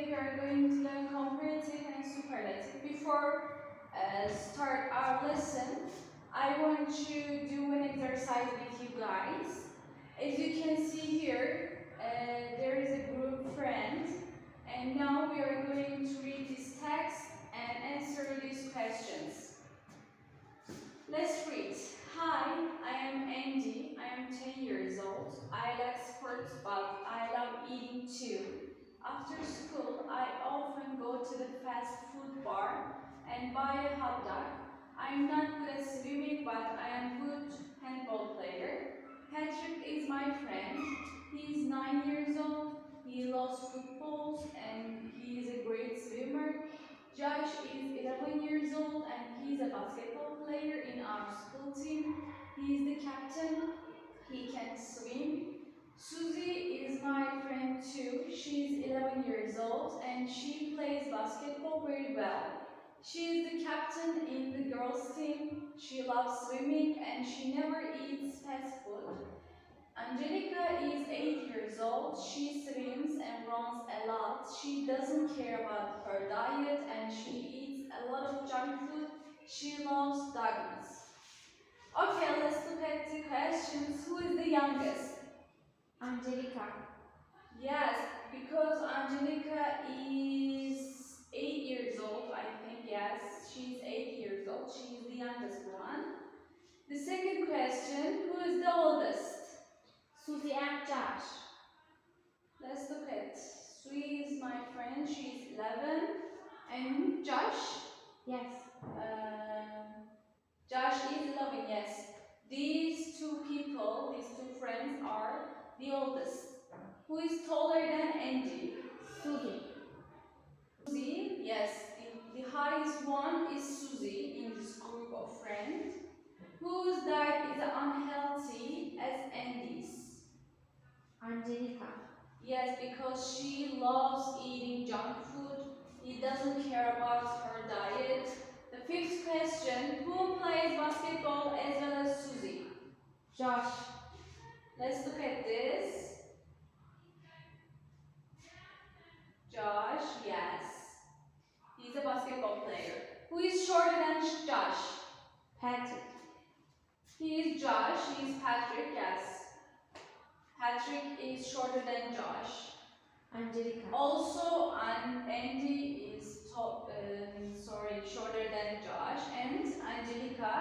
today we are going to learn comparative and superlative. Before start our lesson, I want to do an exercise with you guys. As you can see here, there is a group friend, and now we are going to read this text and answer these questions. Let's read. Hi, I am Andy. I am 10 years old. I like sports, but I love eating too. After school, I often go to the fast food bar and buy a hot dog. I'm not good at swimming, but I am a good handball player. Patrick is my friend. He is 9 years old. He loves footballs and he is a great swimmer. Josh is 11 years old and he's a basketball player in our school team. He is the captain. He can swim. Susie is my friend too. She's 11 years old and she plays basketball very well. She is the captain in the girls' team. She loves swimming and she never eats fast food. Angelica is 8 years old. She swims and runs a lot. She doesn't care about her diet and she eats a lot of junk food. She loves donuts. Okay, let's look at the questions. Who is the youngest? Angelica. Yes, because Angelica is 8 years old, I think. Yes, she's 8 years old. She is the youngest one. The second question, who is the oldest? Susie and Josh. Let's look at Sue is my friend. She's 11. And Josh? Yes. Josh is 11, yes. These two people, these two friends are the oldest. Who is taller than Andy? Susie. Susie, yes. The highest one is Susie in this group of friends. Whose diet is unhealthy as Andy's? Angelica. Yes, because she loves eating junk food. He doesn't care about her diet. The fifth question, who plays basketball as well as Susie? Josh. Let's look at this. Josh, yes. He's a basketball player. Who is shorter than Josh? Patrick. He is Josh, he is Patrick, yes. Patrick is shorter than Josh. Angelica. Also, Andy is shorter than Josh. And Angelica,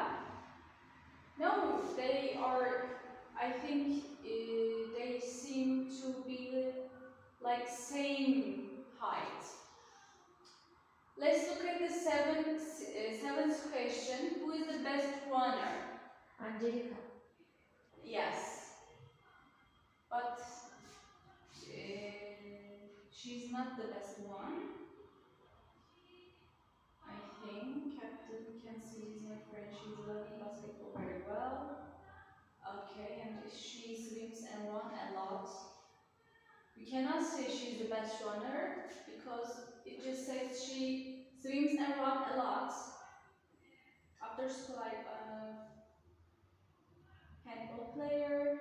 no, they are, I think they seem to be like same height. Let's look at the seventh question. Who is the best runner? Angelica. Yes, but she's not the best one. I think Captain can see is my friend. She's learning basketball very well. Okay, and she swims and runs a lot. We cannot say she's the best runner because it just says she swims and runs a lot. After school, like handball player.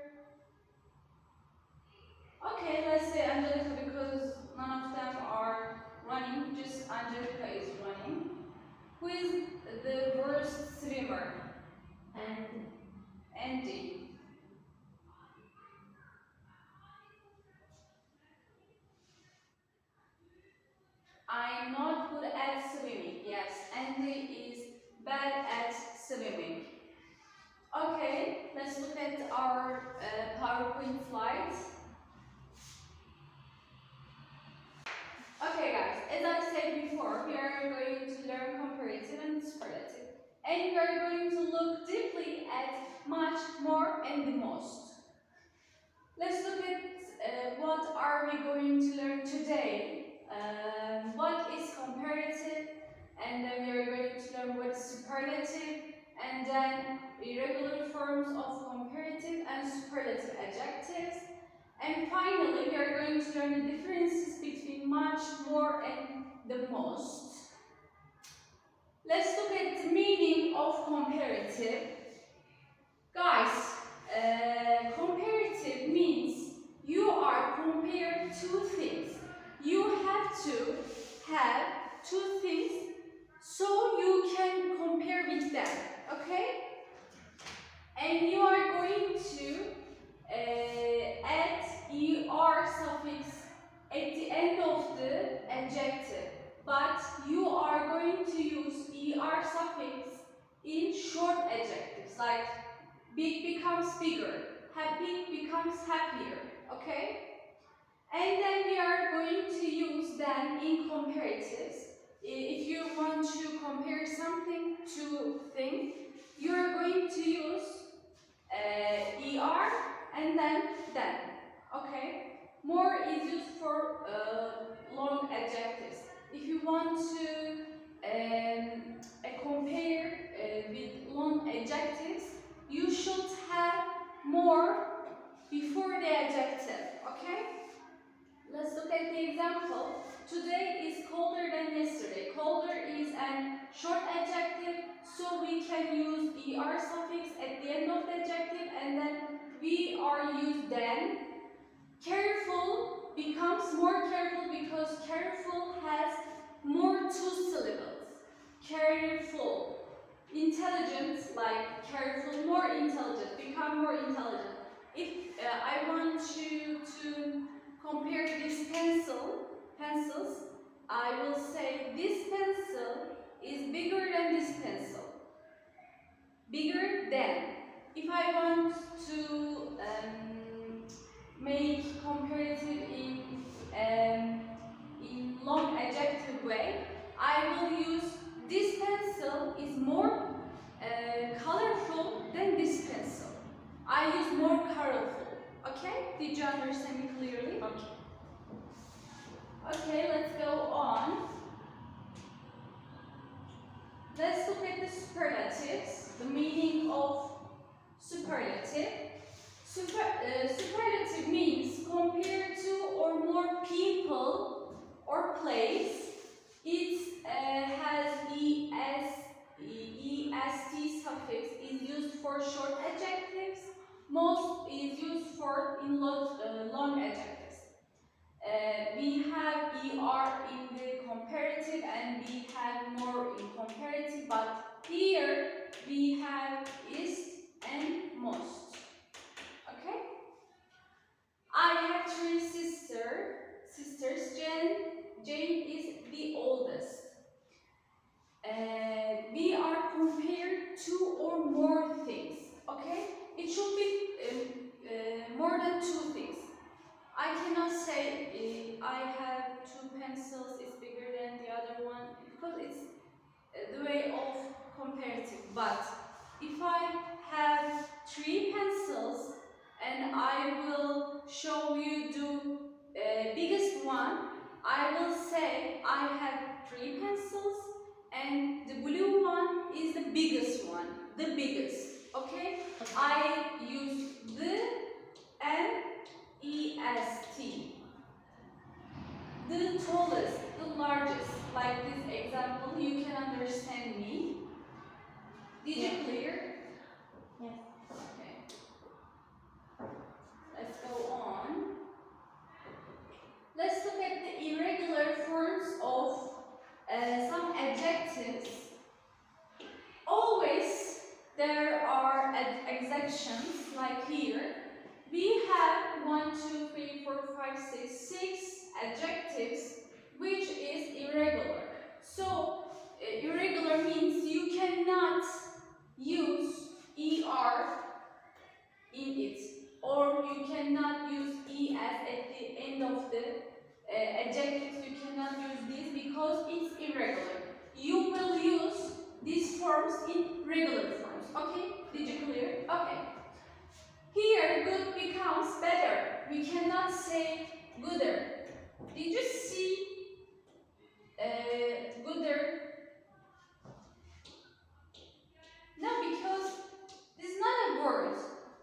Okay, let's say Angelica because none of them are running, just Angelica is running. Who is the worst swimmer? Andy. I'm not good at swimming. Yes, Andy is bad at swimming. Okay, let's look at our PowerPoint slides. Okay guys, as I said before, we are going to learn comparative and superlative. And we are going to look deeply at much, more, and the most. Let's look at what are we going to learn today. What is comparative, and then we are going to learn what is superlative, and then irregular forms of comparative and superlative adjectives. And finally, we are going to learn the differences between much, more, and the most. Let's look at the meaning of comparative. Guys, comparative means you are compared two things. You have to going to add er suffix at the end of the adjective, but you are going to use er suffix in short adjectives, like big becomes bigger, happy becomes happier, okay? And then we are going to use them in comparatives. If you want to compare something to thing, you are going to use er and then, okay? More is used for long adjectives. If you want to compare with long adjectives, you should have more before the adjective, okay? Let's look at the example. Today is colder than yesterday. Colder is a short adjective, so we can use er suffix at the end of the adjective, and then we are used then. Careful becomes more careful because careful has more two syllables. Careful. Intelligent, like careful, more intelligent, become more intelligent. If I want you to compare these pencils, I will say this pencil is bigger than this pencil. Bigger than. If I want to make comparative in long adjective way, I will use this pencil is more colorful than this pencil. I use more colorful. Okay? Did you understand me clearly? Okay. Okay, let's go on. Let's look at the superlatives, the meaning of superlative. Superlative means compared to or more people or place. It has est suffix is used for short adjectives. Most is used for in long adjectives. We have er in the comparative and we have more in comparative, but here we have is and most. Okay? I have three sisters. Jane is the oldest. We are compared to or more things. Okay? It should be more than two things. I cannot say I have two pencils, it's bigger than the other one, because it's the way of comparative. But if I have three pencils and I will show you the biggest one, I will say I have three pencils and the blue one is the biggest one, the biggest. Okay? I use the and est. The tallest, the largest, like this example, you can understand me. Did you clear? Yes. Okay. Let's go on. Let's look at the irregular forms of some adjectives. Always there are exceptions, like here. We have 1, 2, 3, 4, 5, 6 adjectives which is irregular. So irregular means you cannot use er in it, or you cannot use es at the end of the adjectives. You cannot use this because it's irregular. You will use these forms in regular forms. Okay? Did you clear? Okay. Here, good becomes better. We cannot say gooder. Did you see gooder? No, because this is not a word.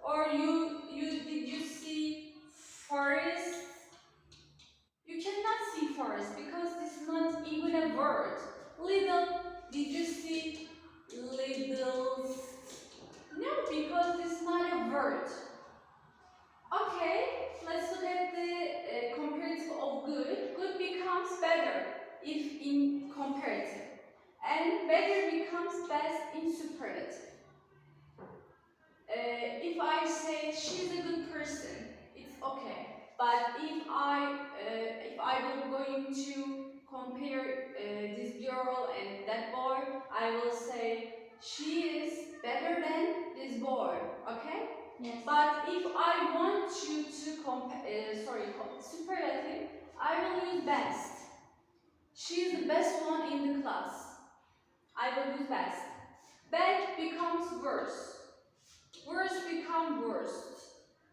Or did you see forest? You cannot see forest because this is not even a word. Little, did you see little? No, because this is not a word. Okay, let's look at the comparative of good. Good becomes better if in comparative. And better becomes best in superlative. If I say she's a good person, it's okay. But if I will going to compare this girl and that boy, I will say she is better than this boy, okay? Yes. But if I want you to superlative, I will use best. She is the best one in the class. I will use best. Bad becomes worse. Worse become worst.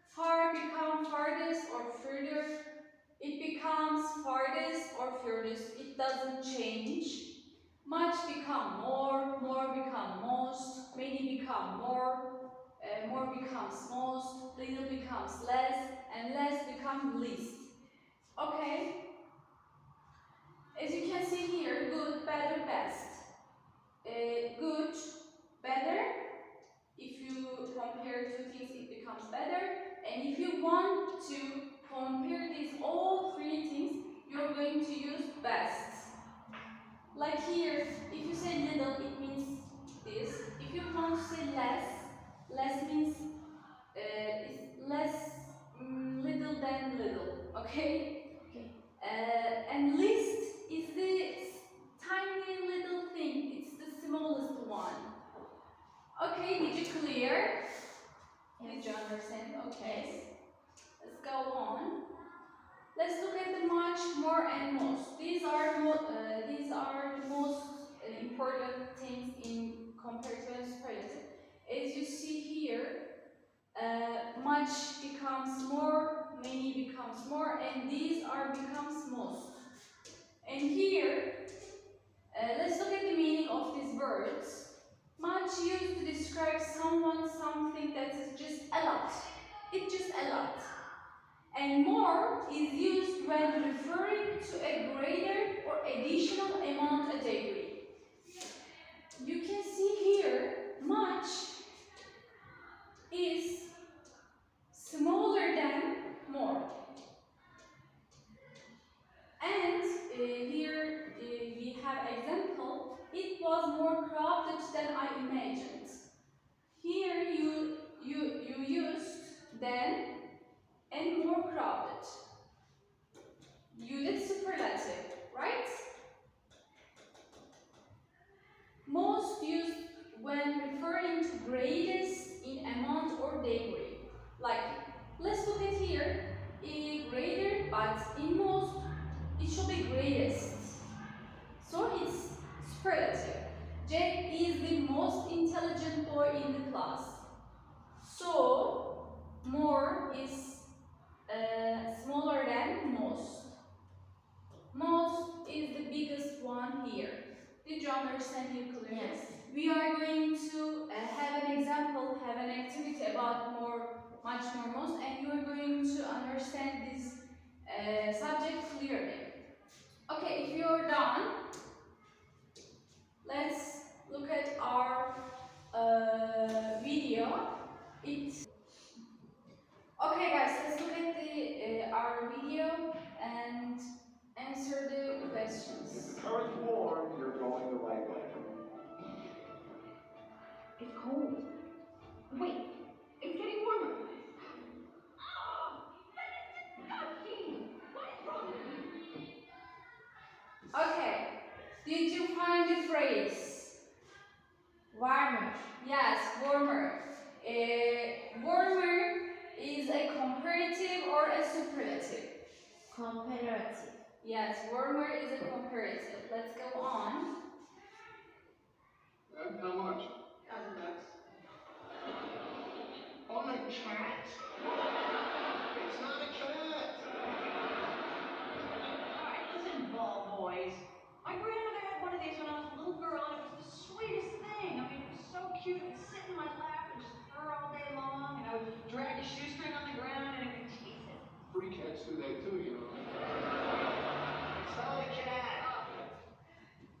Far become farthest or further. It becomes farthest or furthest. It doesn't change. Much become more, more become most, many become more becomes most, little becomes less, and less becomes least. Okay? As you can see here, good, better, best. Good, better. If you compare two things, it becomes better. And if you want to compare these all three things, you're going to use best. Like here, if you say little, it means this. If you want to say less, less means it's less little than little. Okay? Okay. And least is the tiny little thing. It's the smallest one. Okay, did you clear? Yes. Did you understand? Okay. Yes. Let's go on. Let's look at the much, more, and most. These are the most important things in comparative and superlative. As you see here, much becomes more, many becomes more, and these becomes most. And here, let's look at the meaning of these words. Much used to describe someone, something that is just a lot. It's just a lot. And more is used when referring to a greater or additional amount, a degree. You can see here, much is smaller than more. And here we have example. It was more crowded than I imagined. Here you used than and more crowded. You did superlative, right? Most used when referring to greatest in amount or degree. Like, let's look at here, greater, but in most, it should be greatest. So it's superlative. Jack is the most intelligent boy in the class. So, more is smaller than most. Most is the biggest one here. Did you understand here clearly? Yes. We are going to have an example, have an activity about more, much more, most, and you are going to understand this subject clearly. Okay, if you're done, let's look at our video. Okay, guys, let's look at our video and answer the questions. Current warm, you're going the right way. It's cold. Wait, it's getting warmer. Oh, that is disgusting. What is wrong with you? Okay, did you find the phrase? Warmer. Yes, warmer. Warmer is a comparative or a superlative? Comparative. Yes, warmer is a comparative. Let's go on. How much? $1,000. On a cat? It's not a cat. Alright, listen, ball boys. My grandmother had one of these when I was a little girl, and it was the sweetest thing. I mean, it was so cute. It would sit in my lap and just purr all day long, and I would drag a shoestring on the ground, and it would chase it. Free cats do that too, you know. It's not a cat.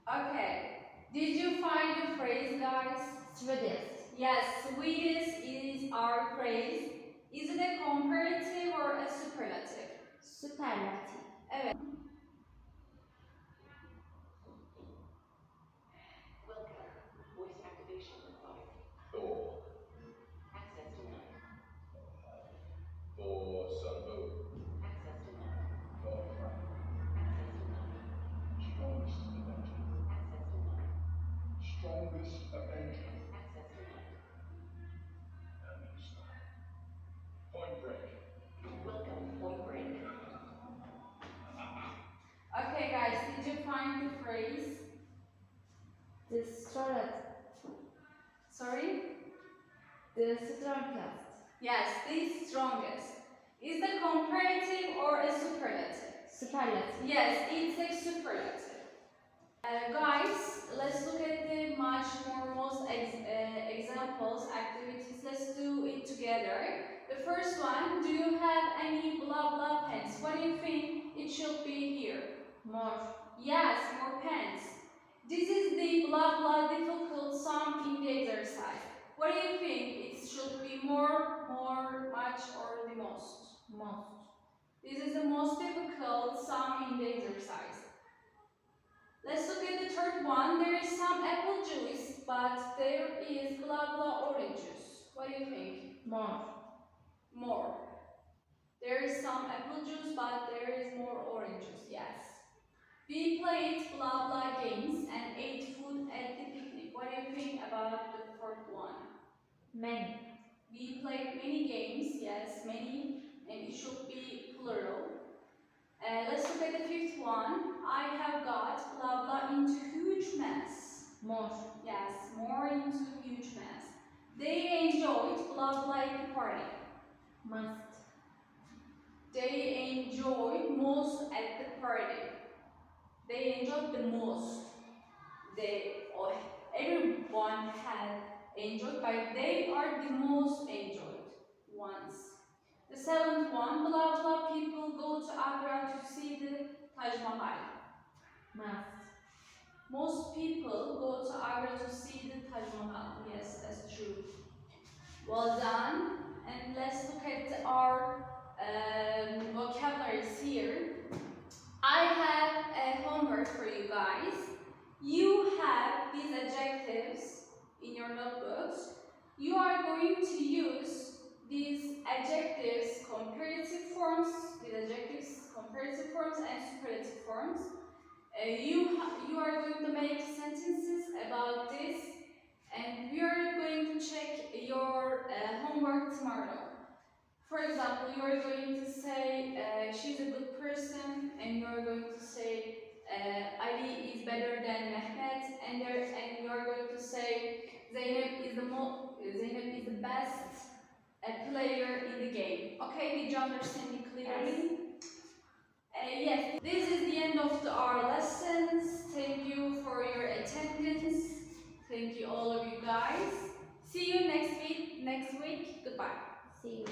Okay, did you find the phrase, guys? Sweetest. Yes, sweetest is our phrase. Is it a comparative or a superlative? Superlative. Evet. Welcome. Voice activation required. Oh. Access denied. strongest. Is the comparative or a superlative? Superlative. Yes, it's a superlative. Guys, let's look at the much more most examples, activities. Let's do it together. The first one, do you have any blah blah pens? What do you think it should be here? More. Yes, more pens. This is the blah blah difficult sum in the exercise. What do you think? It should be more, much, or the most? Most. This is the most difficult sum in the exercise. Let's look at the third one. There is some apple juice, but there is blah blah orange juice. What do you think? More. More. There is some apple juice, but there is more orange juice. Yes. We played blah blah games and ate food at the picnic. What do you think about the fourth one? Many. We played many games. Yes, many, and it should be plural. Let's look at the fifth one. I have got blah blah into huge mess. More. Yes, more into huge mess. They enjoyed blah blah at the party. Must. They enjoyed most at the party. They enjoyed the most. Everyone had enjoyed, but they are the most enjoyed ones. The seventh one, blah blah people go to Agra to see the Taj Mahal. Must. Most people go to Agra to see the Taj Mahal. Yes, that's true. Well done. And let's look at our vocabularies here. I have a homework for you guys. You have these adjectives in your notebooks. You are going to use these adjectives, comparative forms, comparative forms and superlative forms. You are going to make sentences about this, and we are going to check your homework tomorrow. For example, you are going to say she's a good person, and you are going to say Ali is better than Mehmet, and you are going to say Zeynep is the best player in the game. Okay, did you understand me clearly? Yes, this is the end of our lessons. Thank you for your attendance. Thank you all of you guys. See you next week. Goodbye. See you.